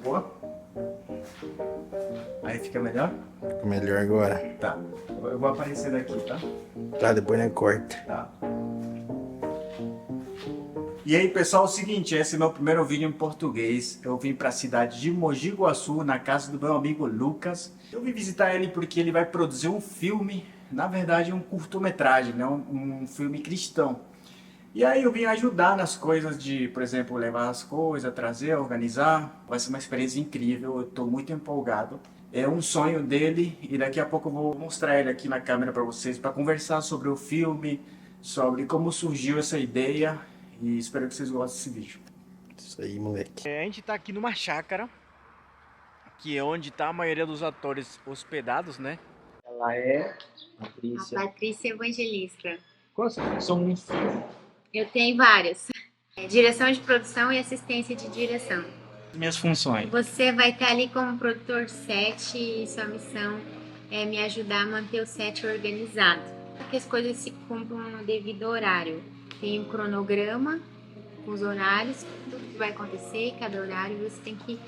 Boa? Aí fica melhor? Fica melhor agora. Tá. Eu vou aparecer daqui, tá? Tá, depois não corta. Tá. E aí, pessoal, é o seguinte, esse é meu primeiro vídeo em português. Eu vim para a cidade de Mogi Guaçu, na casa do meu amigo Lucas. Eu vim visitar ele porque ele vai produzir um filme, na verdade um curtometragem, né? Um filme cristão. E aí eu vim ajudar nas coisas de, por exemplo, levar as coisas, trazer, organizar. Vai ser uma experiência incrível, eu estou muito empolgado. É um sonho dele e daqui a pouco eu vou mostrar ele aqui na câmera para vocês, para conversar sobre o filme, sobre como surgiu essa ideia e espero que vocês gostem desse vídeo. Isso aí, moleque. A gente está aqui numa chácara, que é onde está a maioria dos atores hospedados, né? Ela é Patrícia. A Patrícia Evangelista. Quais são um filme? Eu tenho várias. Direção de produção e assistência de direção. Minhas funções. Você vai estar ali como produtor de set e sua missão é me ajudar a manter o set organizado. Para que as coisas se cumpram no devido horário. Tem um cronograma com os horários, tudo que vai acontecer, cada horário você tem que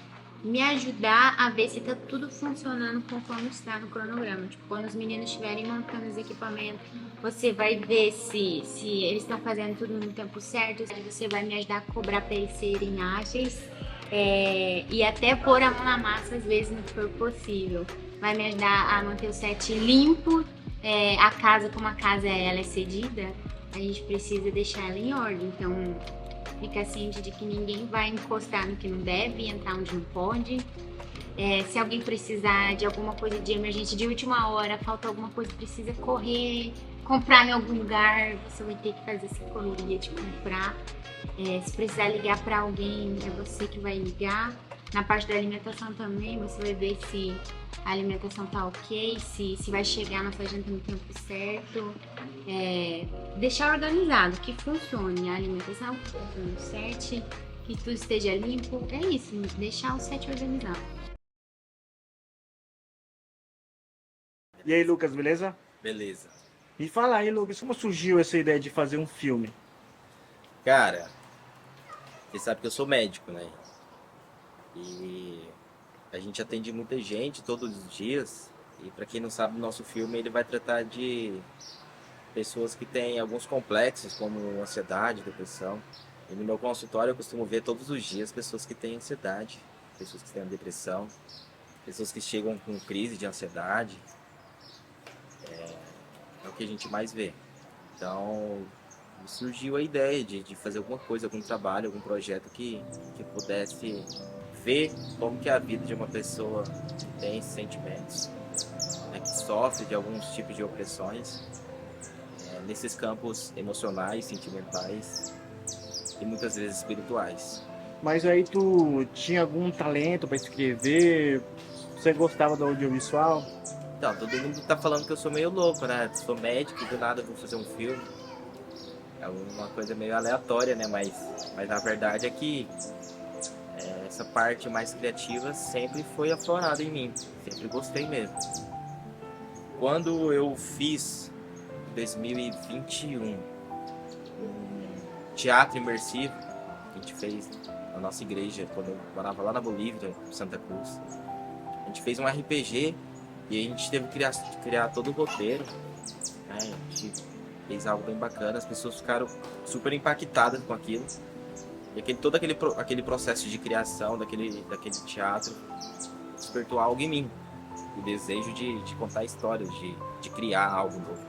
me ajudar a ver se está tudo funcionando conforme está no cronograma. Tipo, quando os meninos estiverem montando os equipamentos, você vai ver se eles estão fazendo tudo no tempo certo. Você vai me ajudar a cobrar para eles serem ágeis e até pôr a mão na massa às vezes no que for possível. Vai me ajudar a manter o set limpo. A casa, como a casa ela é cedida, a gente precisa deixar ela em ordem. Então, fica ciente de que ninguém vai encostar no que não deve, entrar onde não pode. Se alguém precisar de alguma coisa de emergência de última hora, falta alguma coisa, precisa correr, comprar em algum lugar, você vai ter que fazer essa correria de comprar. Se precisar ligar para alguém, é você que vai ligar. Na parte da alimentação também, você vai ver se a alimentação tá ok, se vai chegar na sua janta no tempo certo. Deixar organizado, que funcione a alimentação, que funcione o set, que tudo esteja limpo. É isso, deixar o set organizado. E aí, Lucas, beleza? Beleza. Me fala aí, Lucas, como surgiu essa ideia de fazer um filme? Cara, você sabe que eu sou médico, né? E a gente atende muita gente todos os dias. E pra quem não sabe, o nosso filme ele vai tratar de pessoas que têm alguns complexos, como ansiedade, depressão. E no meu consultório eu costumo ver todos os dias pessoas que têm ansiedade, pessoas que têm depressão, pessoas que chegam com crise de ansiedade. É o que a gente mais vê. Então, surgiu a ideia de fazer alguma coisa, algum trabalho, algum projeto que pudesse ver como que é a vida de uma pessoa que tem esses sentimentos, né, que sofre de alguns tipos de opressões, nesses campos emocionais, sentimentais e muitas vezes espirituais. Mas aí tu tinha algum talento para escrever? Você gostava do audiovisual? Então, todo mundo tá falando que eu sou meio louco, né? Sou médico e do nada vou fazer um filme. É uma coisa meio aleatória, né? Mas na verdade é que essa parte mais criativa sempre foi aflorada em mim. Sempre gostei mesmo. Quando eu fiz, em 2021, um teatro imersivo, que a gente fez na nossa igreja, quando eu morava lá na Bolívia, em Santa Cruz. A gente fez um RPG e a gente teve que criar todo o roteiro, né? A gente fez algo bem bacana, as pessoas ficaram super impactadas com aquilo. E todo aquele processo de criação daquele teatro despertou algo em mim. O desejo de contar histórias, de criar algo novo.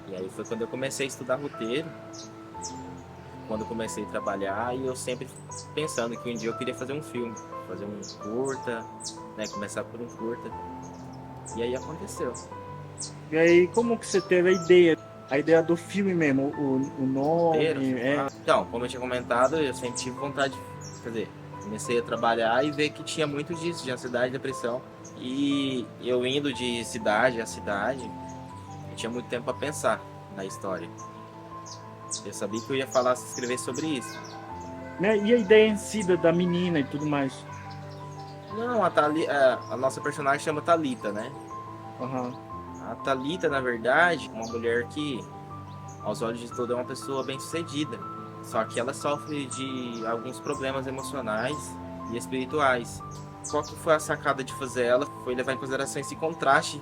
E aí foi quando eu comecei a estudar roteiro, quando eu comecei a trabalhar, e eu sempre pensando que um dia eu queria fazer um filme, fazer um curta, né, começar por um curta. E aí aconteceu. E aí, como que você teve a ideia? A ideia do filme mesmo, o nome... Então, como eu tinha comentado, eu sempre tive vontade quer dizer, comecei a trabalhar e ver que tinha muito disso, de ansiedade e depressão. E eu indo de cidade a cidade, eu tinha muito tempo para pensar na história. Eu sabia que eu ia escrever sobre isso. Né? E a ideia em si da menina e tudo mais? Não, a nossa personagem chama Thalita, né? Uhum. A Thalita, na verdade, é uma mulher que, aos olhos de todos, é uma pessoa bem-sucedida. Só que ela sofre de alguns problemas emocionais e espirituais. Qual que foi a sacada de fazer ela? Foi levar em consideração esse contraste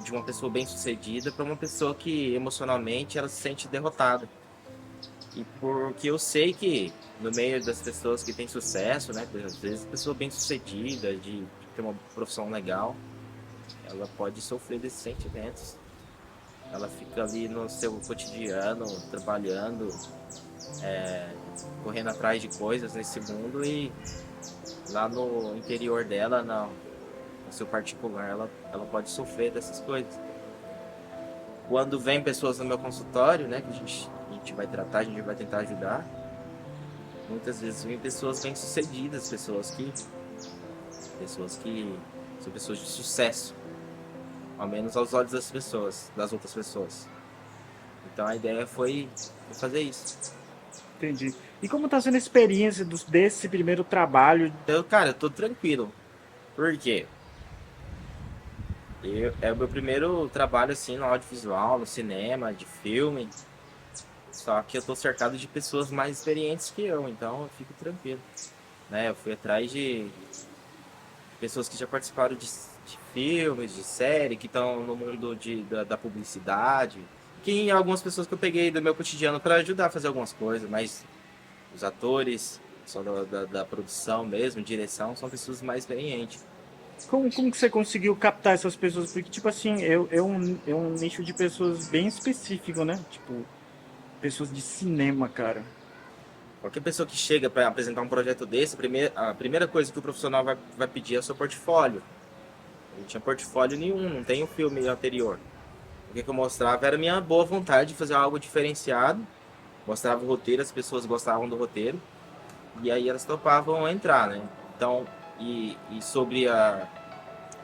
de uma pessoa bem-sucedida para uma pessoa que emocionalmente ela se sente derrotada. E porque eu sei que no meio das pessoas que têm sucesso, né, às vezes pessoa bem-sucedida, de ter uma profissão legal, ela pode sofrer desses sentimentos. Ela fica ali no seu cotidiano, trabalhando, correndo atrás de coisas nesse mundo, e lá no interior dela, no seu particular, ela pode sofrer dessas coisas. Quando vem pessoas no meu consultório, né, que a gente vai tratar, a gente vai tentar ajudar, muitas vezes vêm pessoas bem-sucedidas, pessoas que são pessoas de sucesso, ao menos aos olhos das outras pessoas. Então a ideia foi fazer isso. Entendi. E como tá sendo a experiência desse primeiro trabalho? Cara, eu tô tranquilo. Por quê? É o meu primeiro trabalho assim no audiovisual, no cinema, de filme. Só que eu tô cercado de pessoas mais experientes que eu, então eu fico tranquilo. Né? Eu fui atrás de pessoas que já participaram de filmes, de série, que estão no mundo da publicidade. Que algumas pessoas que eu peguei do meu cotidiano para ajudar a fazer algumas coisas, mas os atores, só da produção mesmo, direção, são pessoas mais experientes. Como que você conseguiu captar essas pessoas? Porque, tipo assim, é um nicho de pessoas bem específico, né? Tipo, pessoas de cinema, cara. Qualquer pessoa que chega para apresentar um projeto desse, a primeira coisa que o profissional vai pedir é o seu portfólio. Eu não tinha portfólio nenhum, não tem um filme anterior. O que eu mostrava era a minha boa vontade de fazer algo diferenciado. Mostrava o roteiro, as pessoas gostavam do roteiro. E aí elas topavam entrar, né? Então, e sobre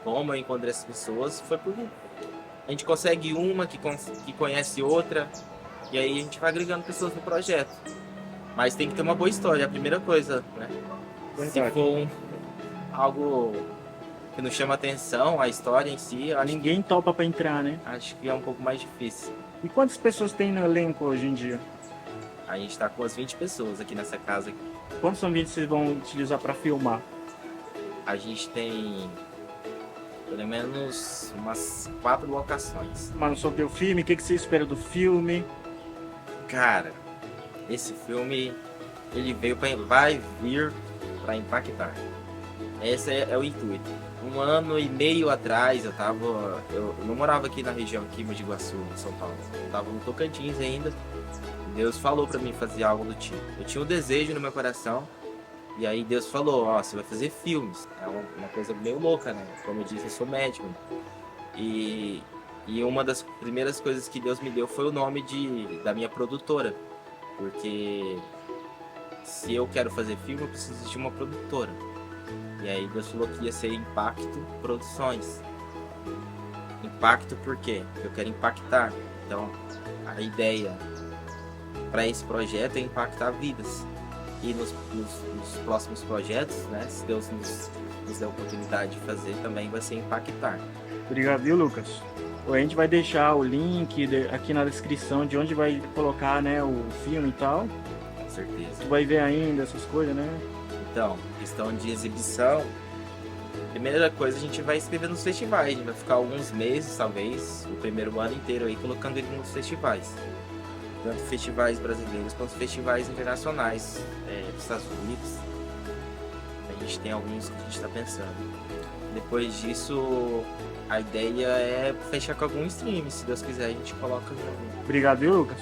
como eu encontrei essas pessoas, foi por a gente consegue uma que conhece outra, e aí a gente vai agregando pessoas no projeto. Mas tem que ter uma boa história, é a primeira coisa, né? Se for algo que não chama atenção, a história em si, Ninguém topa pra entrar, né? acho que é um pouco mais difícil. E quantas pessoas tem no elenco hoje em dia? A gente tá com umas 20 pessoas aqui nessa casa aqui. Quantos ambientes vocês vão utilizar pra filmar? A gente tem pelo menos umas 4 locações. Mas sobre o filme, o que você espera do filme? Cara, esse filme ele vai vir para impactar. Esse é o intuito. 1 ano e meio atrás eu não morava aqui na região aqui, Mogi Guaçu, em São Paulo. Eu tava no Tocantins ainda. Deus falou para mim fazer algo do tipo. Eu tinha um desejo no meu coração. E aí Deus falou, você vai fazer filmes. É uma coisa meio louca, né? Como eu disse, eu sou médico. E uma das primeiras coisas que Deus me deu foi o nome da minha produtora. Porque se eu quero fazer filme, eu preciso de uma produtora. E aí Deus falou que ia ser Impacto Produções. Impacto por quê? Porque eu quero impactar. Então, a ideia para esse projeto é impactar vidas. E nos próximos projetos, né, se Deus nos der a oportunidade de fazer, também vai ser impactar. Obrigado, viu, Lucas? A gente vai deixar o link aqui na descrição de onde vai colocar, né, o filme e tal. Com certeza. Tu vai ver ainda essas coisas, né? Então, questão de exibição, primeira coisa, a gente vai escrever nos festivais. A gente vai ficar alguns meses, talvez, o primeiro ano inteiro aí, colocando ele nos festivais. Tanto festivais brasileiros quanto festivais internacionais dos Estados Unidos. A gente tem alguns que a gente está pensando. Depois disso, a ideia é fechar com algum stream. Se Deus quiser, a gente coloca. Obrigado, viu, Lucas?